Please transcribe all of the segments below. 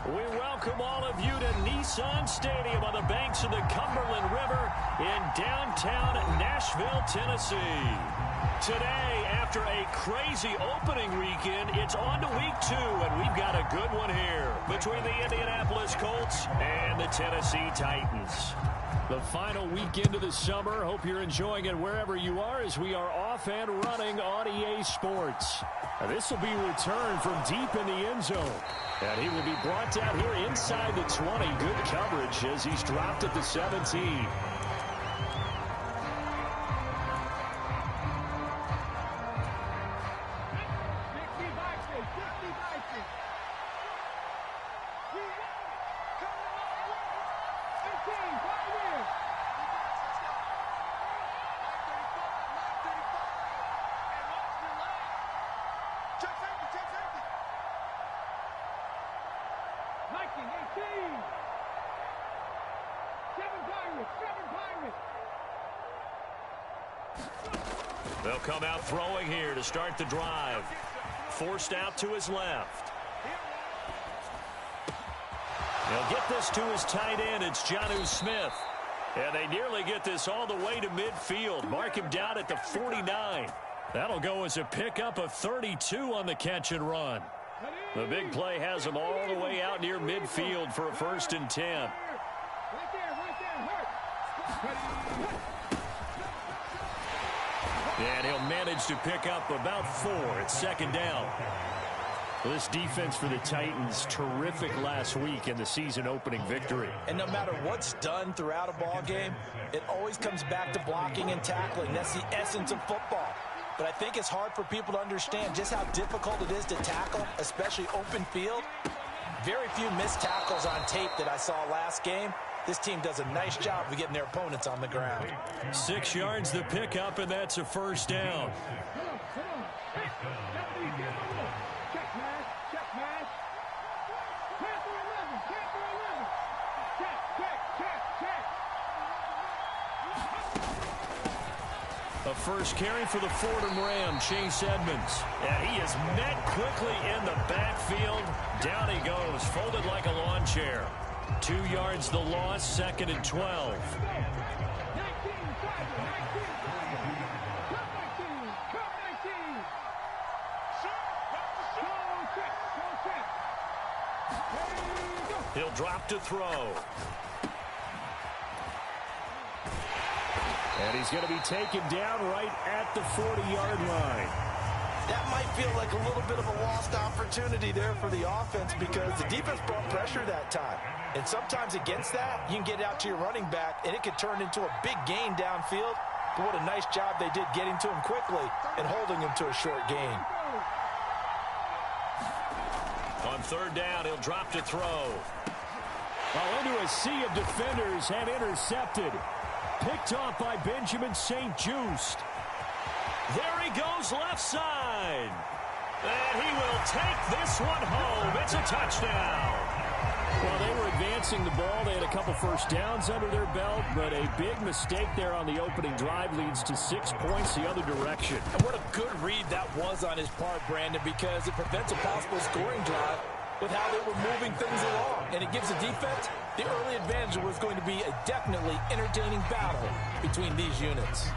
We welcome all of you to Nissan Stadium on the banks of the Cumberland River in downtown Nashville, Tennessee. Today, after a crazy opening weekend, it's on to week 2, and we've got a good one here between the Indianapolis Colts and the Tennessee Titans. The final weekend of the summer. Hope you're enjoying it wherever you are as we are off and running on EA Sports. This will be returned from deep in the end zone. And he will be brought down here inside the 20. Good coverage as he's dropped at the 17. They'll come out throwing here to start the drive. Forced out to his left. They'll get this to his tight end. It's Jonnu Smith. And they nearly get this all the way to midfield. Mark him down at the 49. That'll go as a pickup of 32 on the catch and run. The big play has him all the way out near midfield for a 1st and 10. And he'll manage to pick up about 4 at 2nd down. Well, this defense for the Titans, terrific last week in the season-opening victory. And no matter what's done throughout a ball game, it always comes back to blocking and tackling. That's the essence of football. But I think it's hard for people to understand just how difficult it is to tackle, especially open field. Very few missed tackles on tape that I saw last game. This team does a nice job of getting their opponents on the ground. 6 yards the pickup, and that's a 1st down. A first carry for the Fordham Ram, Chase Edmonds. And he is met quickly in the backfield. Down he goes, folded like a lawn chair. 2 yards the loss, 2nd and 12. He'll drop to throw. And he's going to be taken down right at the 40-yard line. That might feel like a little bit of a lost opportunity there for the offense because the defense brought pressure that time. And sometimes against that, you can get out to your running back, and it could turn into a big gain downfield. But what a nice job they did getting to him quickly and holding him to a short gain. On 3rd down, he'll drop to throw. Well, into a sea of defenders and intercepted. Picked off by Benjamin St-Juste. There he goes left side. And he will take this one home. It's a touchdown. Well, they were advancing the ball. They had a couple first downs under their belt, but a big mistake there on the opening drive leads to 6 points the other direction. And what a good read that was on his part, Brandon, because it prevents a possible scoring drive with how they were moving things along. And it gives the defense the early advantage. Was going to be a definitely entertaining battle between these units.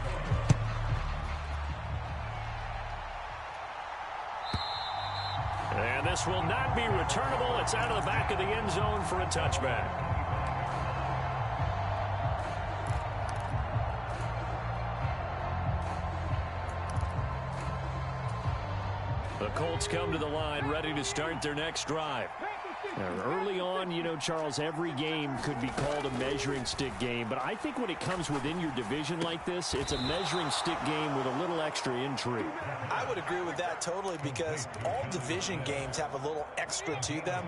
And this will not be returnable. It's out of the back of the end zone for a touchback. The Colts come to the line, ready to start their next drive. Now, early on, you know, Charles, every game could be called a measuring stick game. But I think when it comes within your division like this, it's a measuring stick game with a little extra intrigue. I would agree with that totally because all division games have a little extra to them.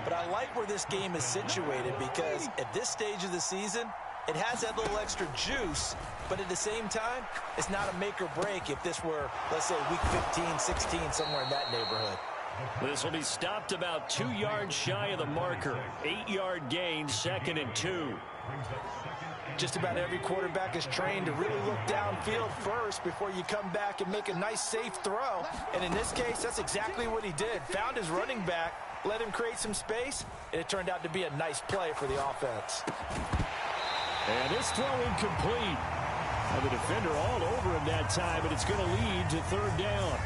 But I like where this game is situated because at this stage of the season, it has that little extra juice, but at the same time, it's not a make or break if this were, let's say, week 15, 16, somewhere in that neighborhood. This will be stopped about 2 yards shy of the marker. 8-yard gain, 2nd and 2. Just about every quarterback is trained to really look downfield first before you come back and make a nice, safe throw. And in this case, that's exactly what he did. Found his running back, let him create some space, and it turned out to be a nice play for the offense. And this throw incomplete. And the defender all over him that time, and it's going to lead to third down.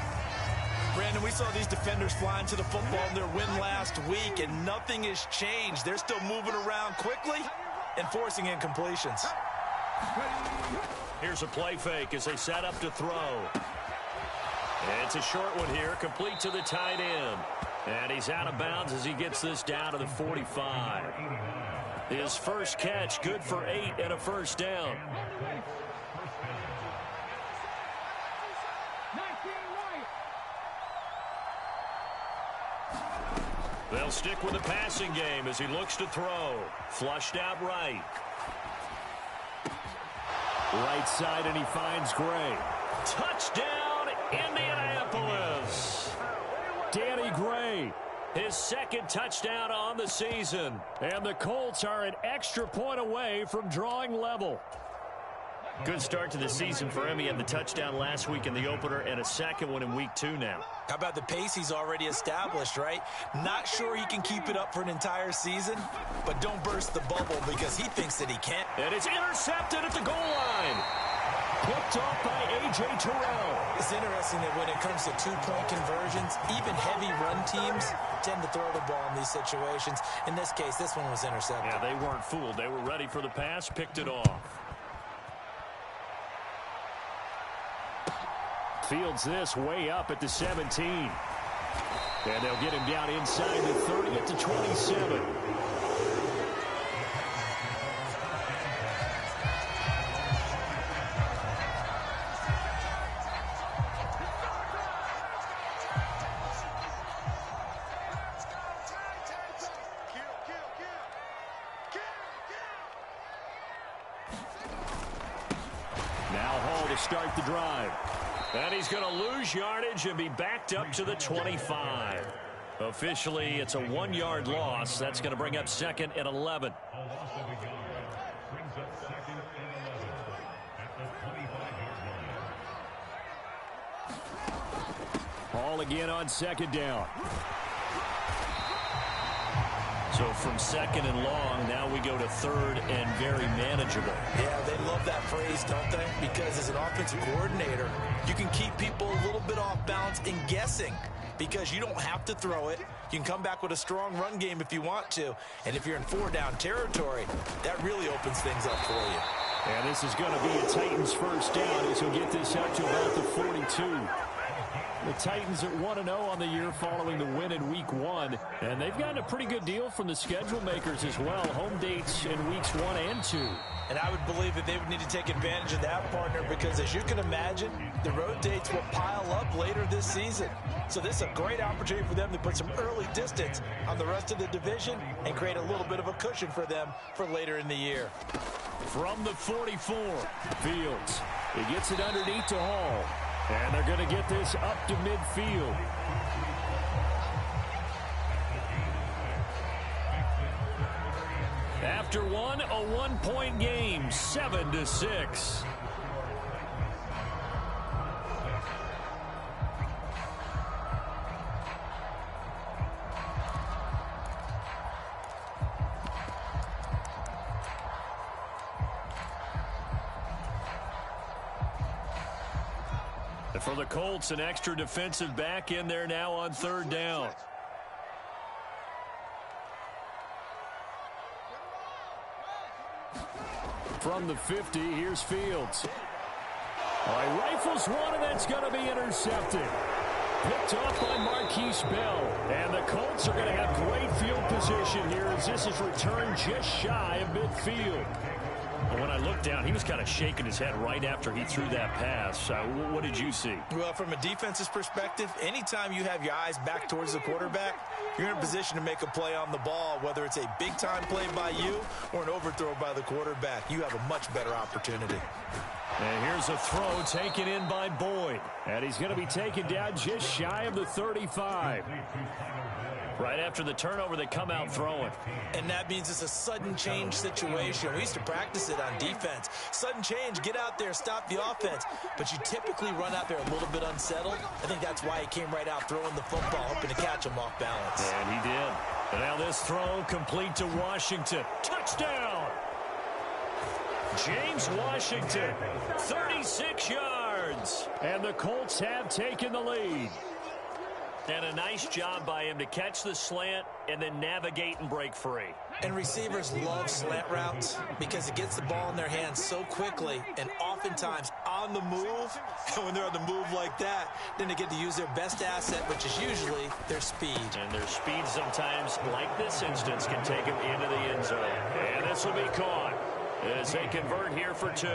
Brandon, we saw these defenders flying to the football in their win last week, and nothing has changed. They're still moving around quickly and forcing incompletions. Here's a play fake as they set up to throw. And it's a short one here, complete to the tight end. And he's out of bounds as he gets this down to the 45. His first catch, good for 8 and a first down. They'll stick with the passing game as he looks to throw. Flushed out right. Right side, and he finds Gray. Touchdown, Indianapolis. Danny Gray, his second touchdown on the season. And the Colts are an extra point away from drawing level. Good start to the season for him. He had the touchdown last week in the opener and a second one in week 2 now. How about the pace he's already established, right? Not sure he can keep it up for an entire season, but don't burst the bubble because he thinks that he can. And it's intercepted at the goal line. Picked off by A.J. Terrell. It's interesting that when it comes to two-point conversions, even heavy run teams tend to throw the ball in these situations. In this case, this one was intercepted. Yeah, they weren't fooled. They were ready for the pass, picked it off. Fields this way up at the 17. And they'll get him down inside the 30 at the 27. Now Hall to start the drive. And he's going to lose yardage and be backed up to the 25. Officially, it's a 1-yard loss. That's going to bring up 2nd and 11. Hall again on 2nd down. So from 2nd and long, now we go to 3rd and very manageable. Yeah, they love that phrase, don't they? Because as an offensive coordinator, you can keep people a little bit off balance and guessing because you don't have to throw it. You can come back with a strong run game if you want to. And if you're in 4-down territory, that really opens things up for you. And this is going to be a Titans first down as he'll get this out to about the 42. The Titans at 1-0 on the year following the win in Week 1. And they've gotten a pretty good deal from the schedule makers as well. Home dates in Weeks 1 and 2. And I would believe that they would need to take advantage of that, partner, because as you can imagine, the road dates will pile up later this season. So this is a great opportunity for them to put some early distance on the rest of the division and create a little bit of a cushion for them for later in the year. From the 44, Fields. He gets it underneath to Hall. And they're going to get this up to midfield. After one, a 1-point game, 7-6. For the Colts, an extra defensive back in there now on 3rd down. From the 50, here's Fields. All right, rifles one, and that's going to be intercepted. Picked off by Marquise Bell. And the Colts are going to have great field position here as this is returned just shy of midfield. And when I looked down, he was kind of shaking his head right after he threw that pass. What did you see? Well, from a defense's perspective, anytime you have your eyes back towards the quarterback, you're in a position to make a play on the ball, whether it's a big-time play by you or an overthrow by the quarterback. You have a much better opportunity. And here's a throw taken in by Boyd. And he's going to be taken down just shy of the 35. Right after the turnover, they come out throwing. And that means it's a sudden change situation. We used to practice it on defense. Sudden change, get out there, stop the offense. But you typically run out there a little bit unsettled. I think that's why he came right out throwing the football, hoping to catch him off balance. And he did. And now this throw complete to Washington. Touchdown! James Washington, 36 yards. And the Colts have taken the lead. And a nice job by him to catch the slant and then navigate and break free. And receivers love slant routes because it gets the ball in their hands so quickly and oftentimes on the move. And when they're on the move like that, then they get to use their best asset, which is usually their speed. And their speed sometimes, like this instance, can take them into the end zone. And this will be caught as they convert here for 2.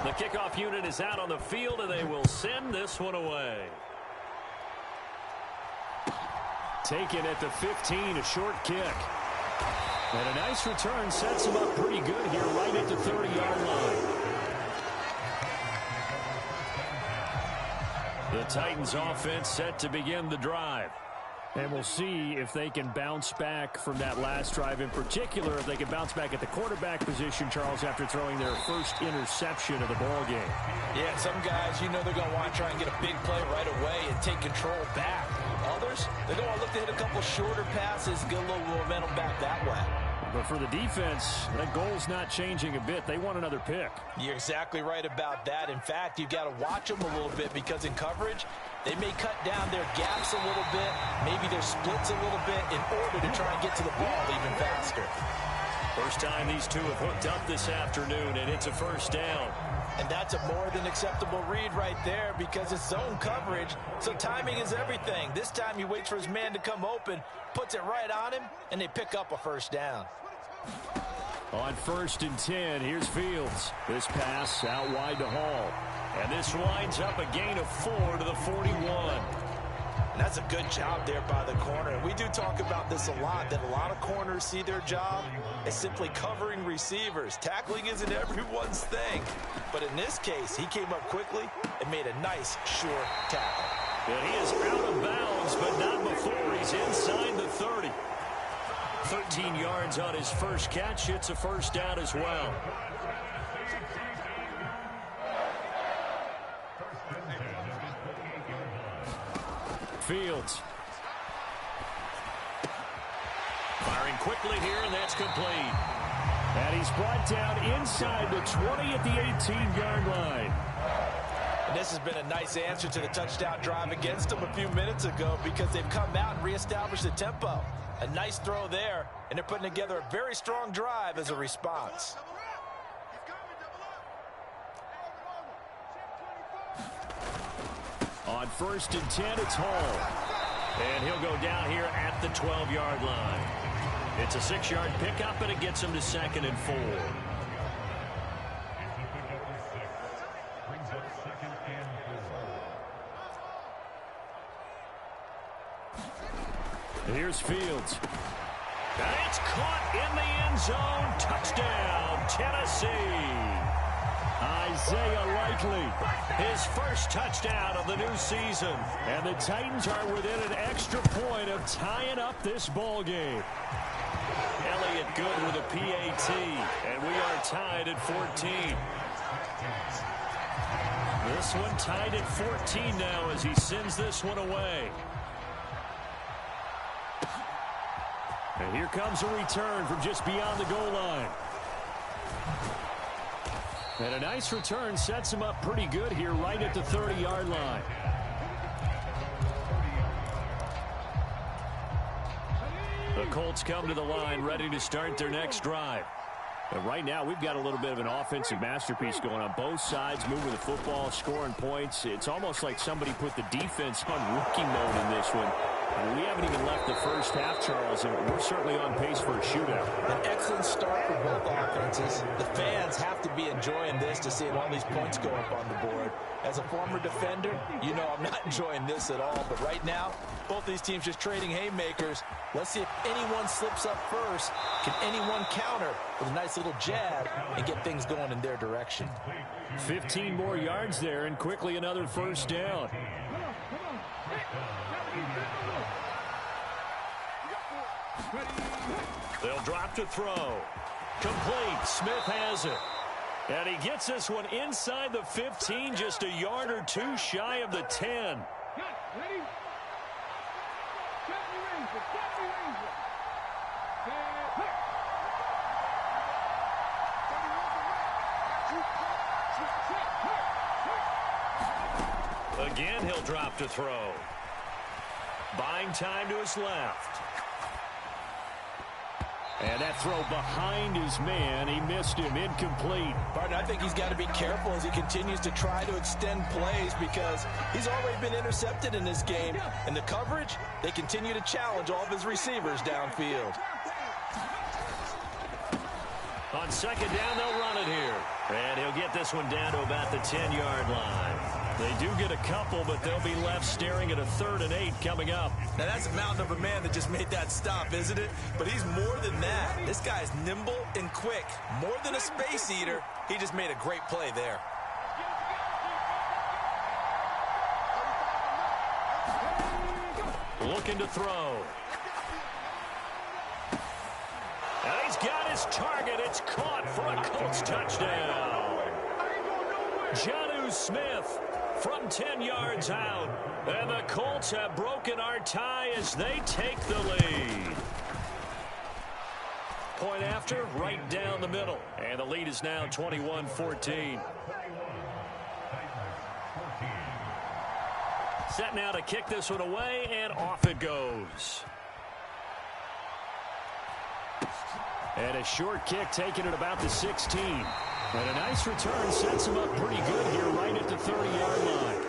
The kickoff unit is out on the field, and they will send this one away. Taken at the 15, a short kick. And a nice return sets him up pretty good here right at the 30-yard line. The Titans offense set to begin the drive. And we'll see if they can bounce back from that last drive, in particular if they can bounce back at the quarterback position, Charles, after throwing their first interception of the ball game. Yeah, some guys, you know they're going to want to try and get a big play right away and take control back. Others, they're going to look to hit a couple shorter passes, get a little momentum back that way. But for the defense, that goal's not changing a bit. They want another pick. You're exactly right about that. In fact, you've got to watch them a little bit because in coverage, they may cut down their gaps a little bit, maybe their splits a little bit in order to try and get to the ball even faster. First time these two have hooked up this afternoon, and it's a first down. And that's a more than acceptable read right there because it's zone coverage, so timing is everything. This time he waits for his man to come open, puts it right on him, and they pick up a first down. On 1st and 10, here's Fields. This pass out wide to Hall. And this winds up a gain of 4 to the 41. And that's a good job there by the corner. And we do talk about this a lot, that a lot of corners see their job as simply covering receivers. Tackling isn't everyone's thing. But in this case, he came up quickly and made a nice, short tackle. And he is out of bounds, but not before he's inside the 30. 13 yards on his first catch. It's a first down as well. Fields. Firing quickly here, and that's complete. And he's brought down inside the 20 at the 18-yard line. And this has been a nice answer to the touchdown drive against them a few minutes ago because they've come out and reestablished the tempo. A nice throw there, and they're putting together a very strong drive as a response. On 1st and 10, it's Hall. And he'll go down here at the 12-yard line. It's a 6-yard pickup, and it gets him to 2nd and 4. Here's Fields. And it's caught in the end zone. Touchdown, Tennessee. Isaiah Likely, his first touchdown of the new season. And the Titans are within an extra point of tying up this ball game. Elliott good with a PAT, and we are tied at 14. This one tied at 14 now as he sends this one away. And here comes a return from just beyond the goal line. And a nice return sets him up pretty good here right at the 30-yard line. The Colts come to the line ready to start their next drive. And right now, we've got a little bit of an offensive masterpiece going on. Both sides moving the football, scoring points. It's almost like somebody put the defense on rookie mode in this one. We haven't even left the first half, Charles, and we're certainly on pace for a shootout. An excellent start for both offenses. The fans have to be enjoying this to see all these points go up on the board. As a former defender, you know I'm not enjoying this at all. But right now, both these teams just trading haymakers. Let's see if anyone slips up first. Can anyone counter with a nice little jab and get things going in their direction? 15 more yards there, and quickly another first down. They'll drop to throw. Complete. Smith has it. And he gets this one inside the 15, just a yard or two shy of the 10. Again, he'll drop to throw. Buying time to his left. And that throw behind his man. He missed him. Incomplete. Partner, I think he's got to be careful as he continues to try to extend plays because he's already been intercepted in this game. And the coverage, they continue to challenge all of his receivers downfield. On second down, they'll run it here. And he'll get this one down to about the 10-yard line. They do get a couple, but they'll be left staring at a 3rd and 8 coming up. Now, that's a mountain of a man that just made that stop, isn't it? But he's more than that. This guy's nimble and quick. More than a space eater, he just made a great play there. Looking to throw. And he's got his target. It's caught for a Colts touchdown. Jonnu Smith from 10 yards out. And the Colts have broken our tie as they take the lead. Point after, right down the middle. And the lead is now 21-14. Set now to kick this one away, and off it goes. And a short kick taken at about the 16. And a nice return sets him up pretty good here right at the 30-yard line.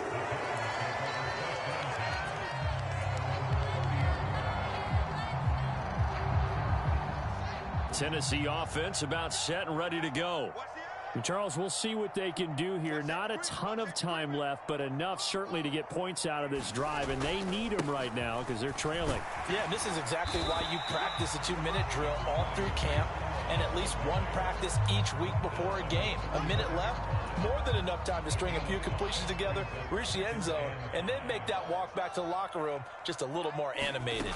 Tennessee offense about set and ready to go. And Charles, we'll see what they can do here. Not a ton of time left, but enough certainly to get points out of this drive. And they need them right now because they're trailing. Yeah, and this is exactly why you practice a 2-minute drill all through camp and at least one practice each week before a game. A minute left, more than enough time to string a few completions together, reach the end zone, and then make that walk back to the locker room just a little more animated.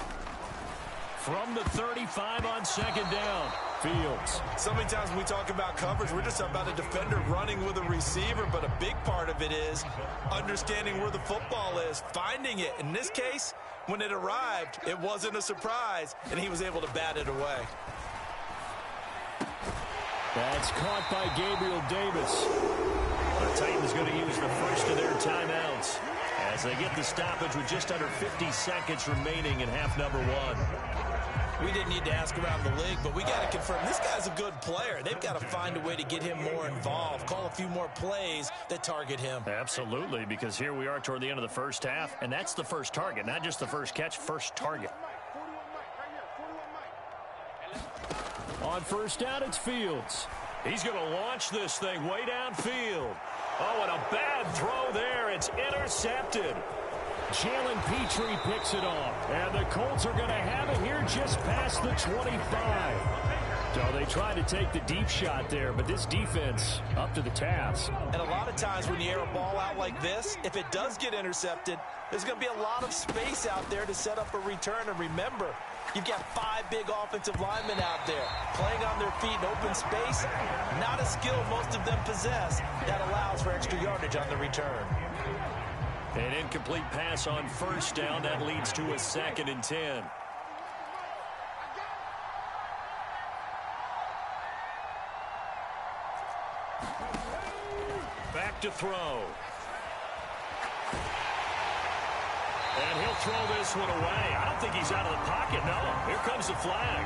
From the 35 on second down, Fields. So many times when we talk about coverage, we're just about a defender running with a receiver, but a big part of it is understanding where the football is, finding it. In this case, when it arrived, it wasn't a surprise, and he was able to bat it away. That's caught by Gabriel Davis. The Titans going to use the first of their timeouts as they get the stoppage with just under 50 seconds remaining in half number 1. We didn't need to ask around the league, but we got to confirm this guy's a good player. They've got to find a way to get him more involved, call a few more plays that target him. Absolutely, because here we are toward the end of the first half, and that's the first target, not just the first catch, first target. On first down, it's Fields. He's going to launch this thing way downfield. Oh, and a bad throw there. It's intercepted. Jalen Petrie picks it off. And the Colts are going to have it here just past the 25. So they try to take the deep shot there, but this defense up to the task. And a lot of times when you air a ball out like this, if it does get intercepted, there's going to be a lot of space out there to set up a return. And remember, you've got 5 big offensive linemen out there playing on their feet in open space. Not a skill most of them possess that allows for extra yardage on the return. An incomplete pass on first down. That leads to a 2nd and 10. Back to throw. And he'll throw this one away. I don't think he's out of the pocket, no. Here comes the flag.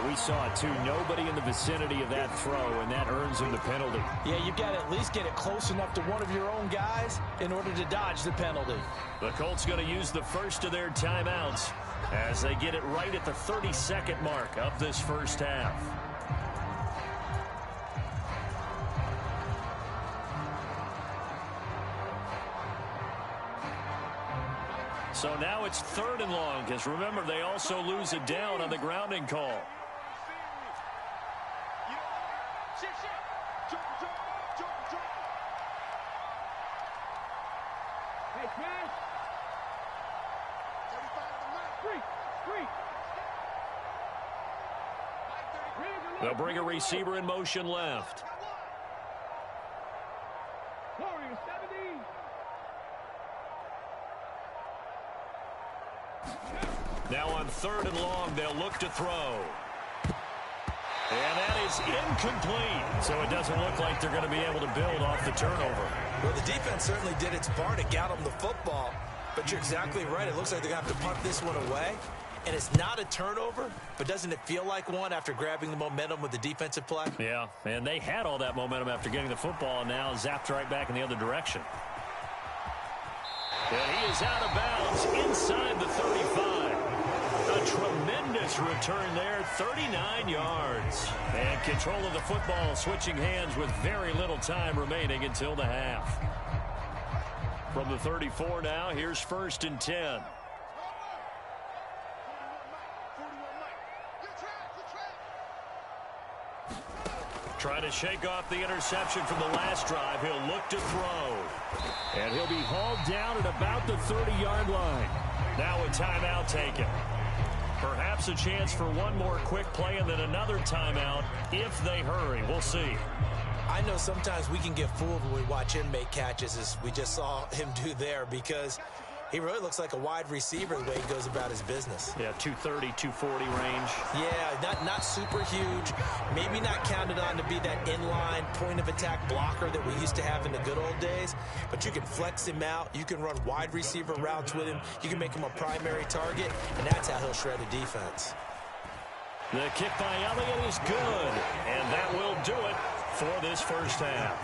We saw it, too. Nobody in the vicinity of that throw, and that earns him the penalty. Yeah, you've got to at least get it close enough to one of your own guys in order to dodge the penalty. The Colts going to use the first of their timeouts as they get it right at the 30-second mark of this first half. So now it's 3rd and long, because remember, they also lose it down on the grounding call. They'll bring a receiver in motion left. Now on 3rd and long, they'll look to throw. And that is incomplete. So it doesn't look like they're going to be able to build off the turnover. Well, the defense certainly did its part to get them the football. But you're exactly right. It looks like they're going to have to punt this one away. And it's not a turnover, but doesn't it feel like one after grabbing the momentum with the defensive play? Yeah, and they had all that momentum after getting the football, and now zapped right back in the other direction. And he is out of bounds inside the 35. A tremendous return there, 39 yards. And control of the football, switching hands with very little time remaining until the half. From the 34 now, here's 1st and 10. Trying to shake off the interception from the last drive. He'll look to throw. And he'll be hauled down at about the 30-yard line. Now a timeout taken. Perhaps a chance for one more quick play and then another timeout if they hurry. We'll see. I know sometimes we can get fooled when we watch him make catches, as we just saw him do there, because he really looks like a wide receiver the way he goes about his business. Yeah, 230, 240 range. Yeah, not super huge. Maybe not counted on to be that inline point-of-attack blocker that we used to have in the good old days. But you can flex him out. You can run wide receiver routes with him. You can make him a primary target, and that's how he'll shred a defense. The kick by Elliott is good, and that will do it for this first half.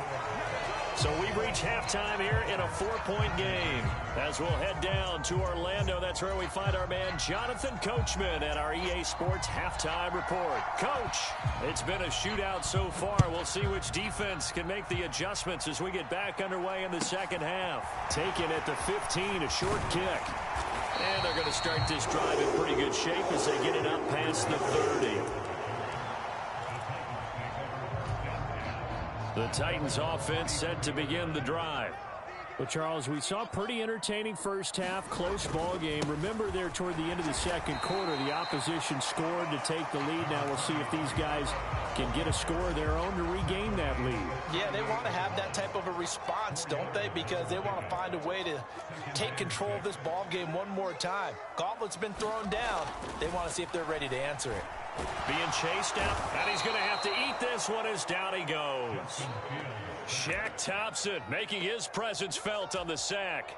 So we've reached halftime here in a 4-point game. As we'll head down to Orlando, that's where we find our man Jonathan Coachman at our EA Sports Halftime Report. Coach, it's been a shootout so far. We'll see which defense can make the adjustments as we get back underway in the second half. Taken at the 15, a short kick. And they're going to start this drive in pretty good shape as they get it up past the 30. The Titans offense set to begin the drive. Well, Charles, we saw a pretty entertaining first half, close ball game. Remember there toward the end of the second quarter, the opposition scored to take the lead. Now we'll see if these guys can get a score of their own to regain that lead. Yeah, they want to have that type of a response, don't they? Because they want to find a way to take control of this ball game one more time. Gauntlet's been thrown down. They want to see if they're ready to answer it. Being chased out, and he's going to have to eat this one as down he goes. Shaq Thompson making his presence felt on the sack.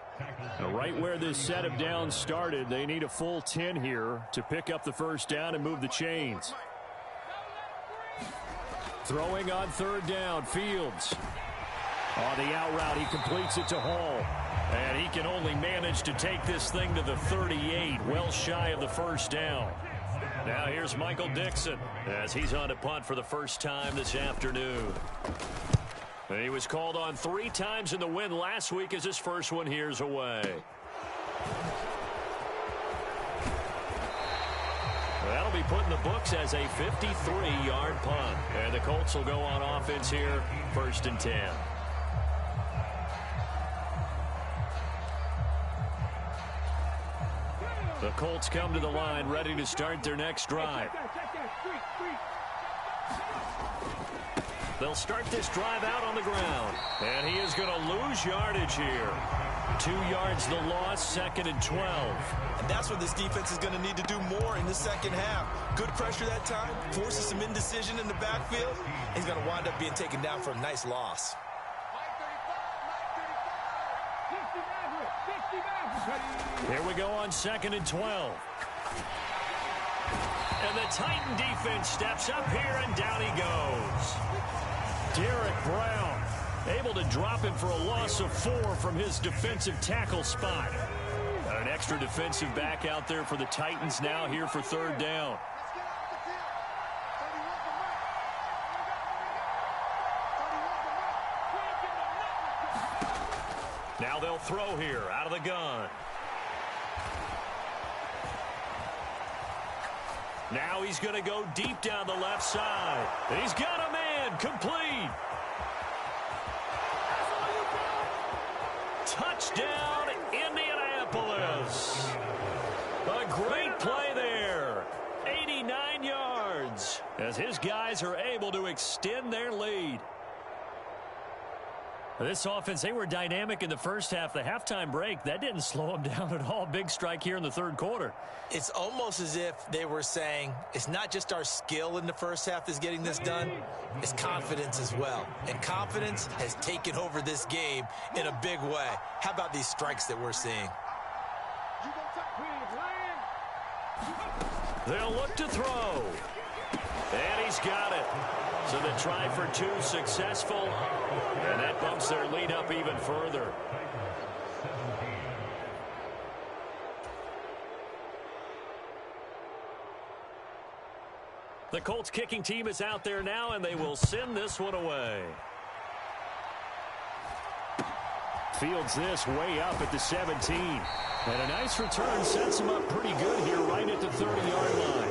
Right where this set of downs started, they need a full 10 here to pick up the first down and move the chains. Throwing on 3rd down, Fields. On the out route, he completes it to Hall. And he can only manage to take this thing to the 38, well shy of the first down. Now here's Michael Dixon as he's on to punt for the first time this afternoon. He was called on 3 times in the win last week as his first one here's away. That'll be put in the books as a 53-yard punt. And the Colts will go on offense here, 1st and 10. The Colts come to the line ready to start their next drive. They'll start this drive out on the ground. And he is going to lose yardage here. 2 yards the loss, 2nd and 12. And that's what this defense is going to need to do more in the second half. Good pressure that time, forces some indecision in the backfield. He's going to wind up being taken down for a nice loss. Here we go on 2nd and 12. And the Titan defense steps up here, and down he goes. Derek Brown able to drop him for a loss of 4 from his defensive tackle spot. Got an extra defensive back out there for the Titans now here for 3rd down. Now they'll throw here out of the gun. Now he's going to go deep down the left side. He's got a man, complete. Touchdown, Indianapolis. A great play there. 89 yards. downs as his guys are able to extend their lead. This offense, they were dynamic in the first half. The halftime break, that didn't slow them down at all. Big strike here in the third quarter. It's almost as if they were saying, it's not just our skill in the first half that's getting this done, it's confidence as well. And confidence has taken over this game in a big way. How about these strikes that we're seeing? They'll look to throw. And he's got it. So the try for two successful. And that bumps their lead up even further. The Colts kicking team is out there now, and they will send this one away. Fields this way up at the 17. And a nice return sets him up pretty good here right at the 30-yard line.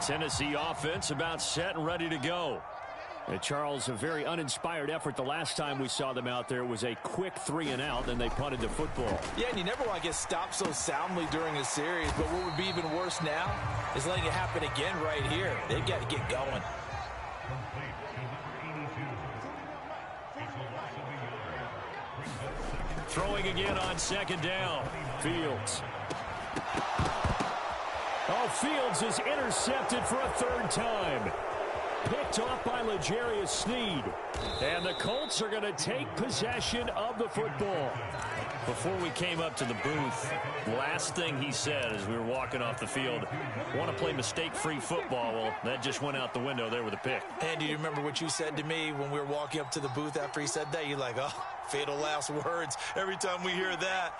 Tennessee offense about set and ready to go. And Charles, a very uninspired effort the last time we saw them out there. It was a quick 3-and-out, then they punted the football. Yeah, and you never want to get stopped so soundly during a series, but what would be even worse now is letting it happen again right here. They've got to get going. Throwing again on second down. Fields. Oh, Fields is intercepted for a third time. Picked off by L'Jarius Sneed. And the Colts are going to take possession of the football. Before we came up to the booth, last thing he said as we were walking off the field, want to play mistake-free football. Well, that just went out the window there with a pick. And do you remember what you said to me when we were walking up to the booth after he said that? You're like, oh, fatal last words. Every time we hear that,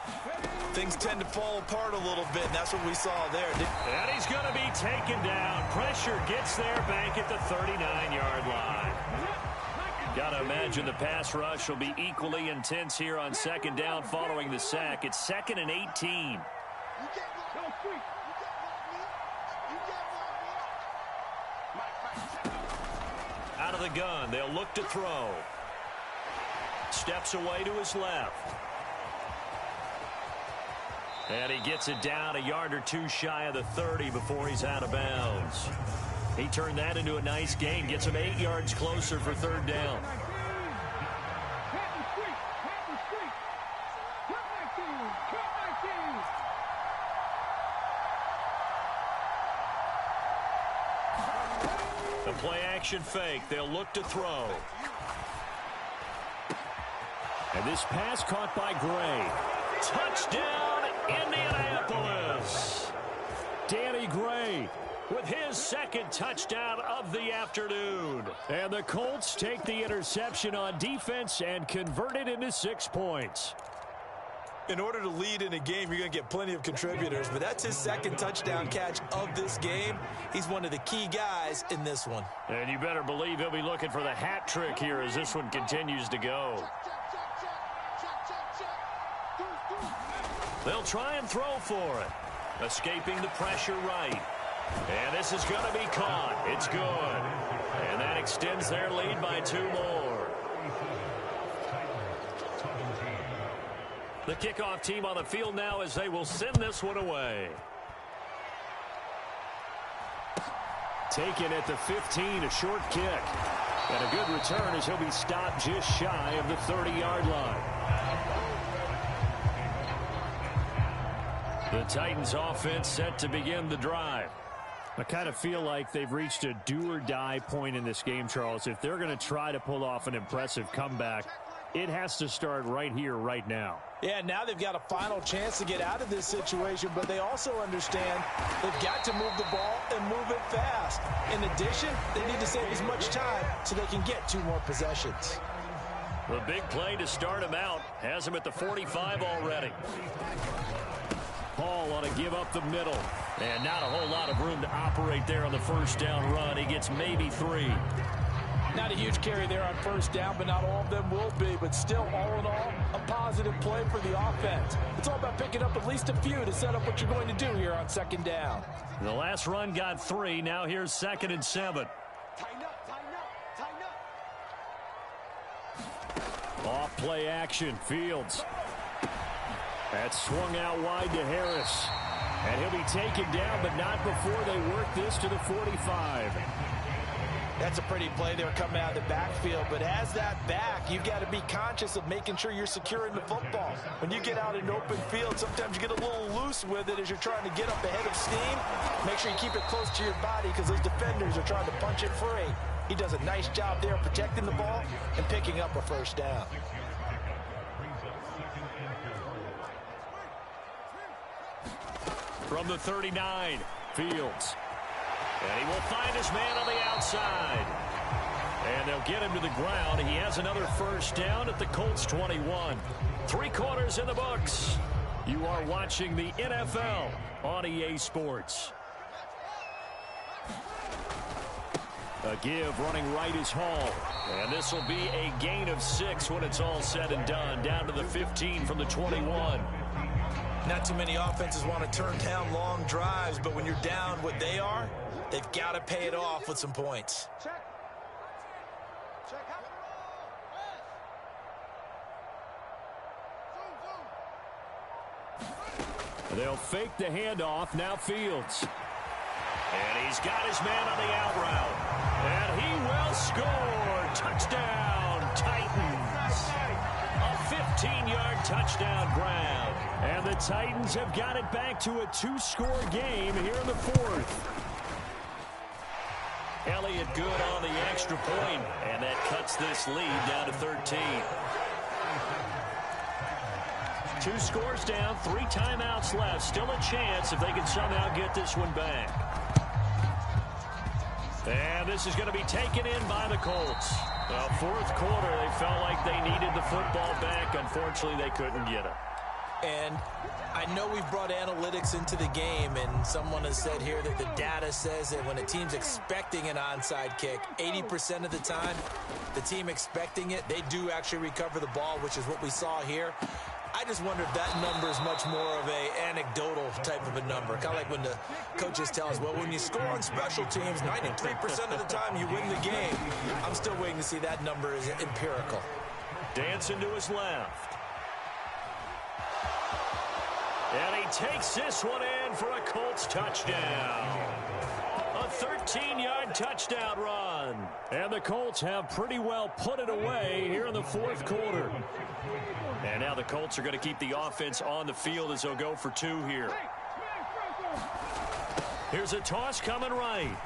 things tend to fall apart a little bit, and that's what we saw there. And he's going to be taken down. Pressure gets there back at the 39-yard line. Got to imagine the pass rush will be equally intense here on second down following the sack. It's 2nd and 18. Out of the gun, they'll look to throw. Steps away to his left. And he gets it down a yard or two shy of the 30 before he's out of bounds. He turned that into a nice gain. Gets him 8 yards closer for third down. The play action fake. They'll look to throw. And this pass caught by Gray. Touchdown, Indianapolis. Danny Gray with his second touchdown of the afternoon. And the Colts take the interception on defense and convert it into 6 points. In order to lead in a game, you're going to get plenty of contributors, but that's his second touchdown catch of this game. He's one of the key guys in this one. And you better believe he'll be looking for the hat trick here as this one continues to go. They'll try and throw for it. Escaping the pressure right. And this is going to be caught. It's good. And that extends their lead by 2 more. The kickoff team on the field now as they will send this one away. Taken at the 15, a short kick. And a good return as he'll be stopped just shy of the 30-yard line. The Titans offense set to begin the drive. I kind of feel like they've reached a do-or-die point in this game, Charles. If they're going to try to pull off an impressive comeback, it has to start right here, right now. Yeah, now they've got a final chance to get out of this situation, but they also understand they've got to move the ball and move it fast. In addition, they need to save as much time so they can get 2 more possessions. The big play to start him out has him at the 45 already. Paul ought to give up the middle. And not a whole lot of room to operate there on the first down run. He gets maybe 3. Not a huge carry there on first down, but not all of them will be. But still, all in all, a positive play for the offense. It's all about picking up at least a few to set up what you're going to do here on second down. The last run got 3. Now here's 2nd and 7. Off play action. Fields That's swung out wide to Harris. And he'll be taken down, but not before they work this to the 45. That's a pretty play there coming out of the backfield, but as that back, you've got to be conscious of making sure you're securing the football. When you get out in open field, sometimes you get a little loose with it as you're trying to get up ahead of steam. Make sure you keep it close to your body because those defenders are trying to punch it free. He does a nice job there protecting the ball and picking up a first down. From the 39, Fields. And he will find his man on the outside. And they'll get him to the ground. He has another first down at the Colts 21. 3 quarters in the books. You are watching the NFL on EA Sports. A give running right is Hall. And this will be a gain of 6 when it's all said and done. Down to the 15 from the 21. Not too many offenses want to turn down long drives, but when you're down what they are, they've got to pay it off with some points. They'll fake the handoff. Now Fields. And he's got his man on the out route. And he will score. Touchdown, Titans. A 15-yard touchdown grab. And the Titans have got it back to a 2-score game here in the 4th. Elliott good on the extra point, and that cuts this lead down to 13. 2 scores down, 3 timeouts left. Still a chance if they can somehow get this one back. And this is going to be taken in by the Colts. Well, 4th quarter, they felt like they needed the football back. Unfortunately, they couldn't get it. And I know we've brought analytics into the game, and someone has said here that the data says that when a team's expecting an onside kick, 80% of the time, the team expecting it, they do actually recover the ball, which is what we saw here. I just wonder if that number is much more of a anecdotal type of a number. Kind of like when the coaches tell us, well, when you score on special teams, 93% of the time you win the game. I'm still waiting to see that number is empirical. Dancing to his left. And he takes this one in for a Colts touchdown. A 13-yard touchdown run. And the Colts have pretty well put it away here in the 4th quarter. And now the Colts are going to keep the offense on the field as they'll go for 2 here. Here's a toss coming right.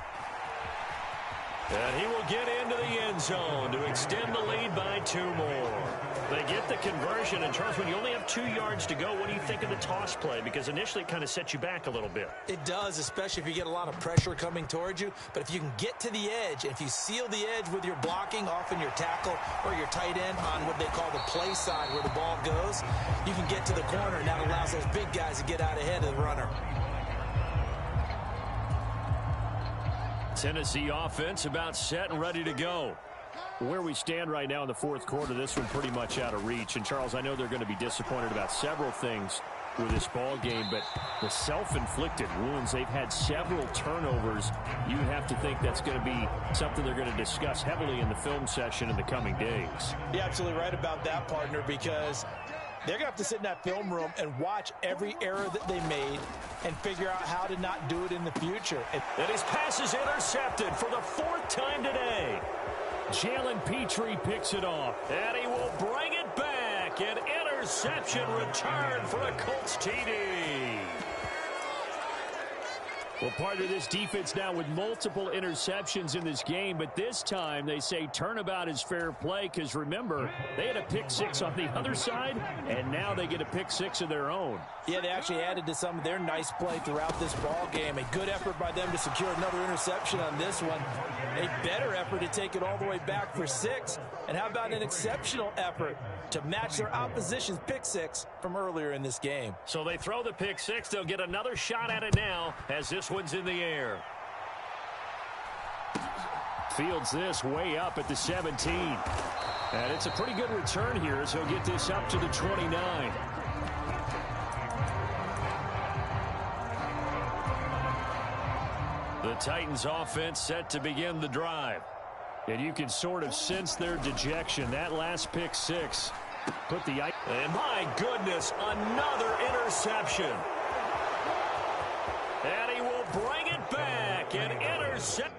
And he will get into the end zone to extend the lead by 2 more. They get the conversion. And, Charles, when you only have 2 yards to go, what do you think of the toss play? Because initially it kind of sets you back a little bit. It does, especially if you get a lot of pressure coming towards you. But if you can get to the edge, and if you seal the edge with your blocking, often your tackle or your tight end on what they call the play side where the ball goes, you can get to the corner, and that allows those big guys to get out ahead of the runner. Tennessee offense about set and ready to go. Where we stand right now in the 4th quarter, this one pretty much out of reach. And, Charles, I know they're going to be disappointed about several things with this ball game, but the self-inflicted wounds, they've had several turnovers. You have to think that's going to be something they're going to discuss heavily in the film session in the coming days. You're absolutely right about that, partner, because they're going to have to sit in that film room and watch every error that they made and figure out how to not do it in the future. And his pass is intercepted for the 4th time today. Jalen Petrie picks it off. And he will bring it back. An interception return for a Colts TD. Well, part of this defense now with multiple interceptions in this game, but this time they say turnabout is fair play because, remember, they had a pick 6 on the other side, and now they get a pick 6 of their own. Yeah, they actually added to some of their nice play throughout this ball game. A good effort by them to secure another interception on this one. A better effort to take it all the way back for 6. And how about an exceptional effort to match their opposition's pick 6 from earlier in this game? So they throw the pick 6. They'll get another shot at it now as this one's in the air. Fields this way up at the 17. And it's a pretty good return here as he'll get this up to the 29. The Titans offense set to begin the drive. And you can sort of sense their dejection. That last pick 6 put the... And my goodness, another interception. And he will bring it back. An interception.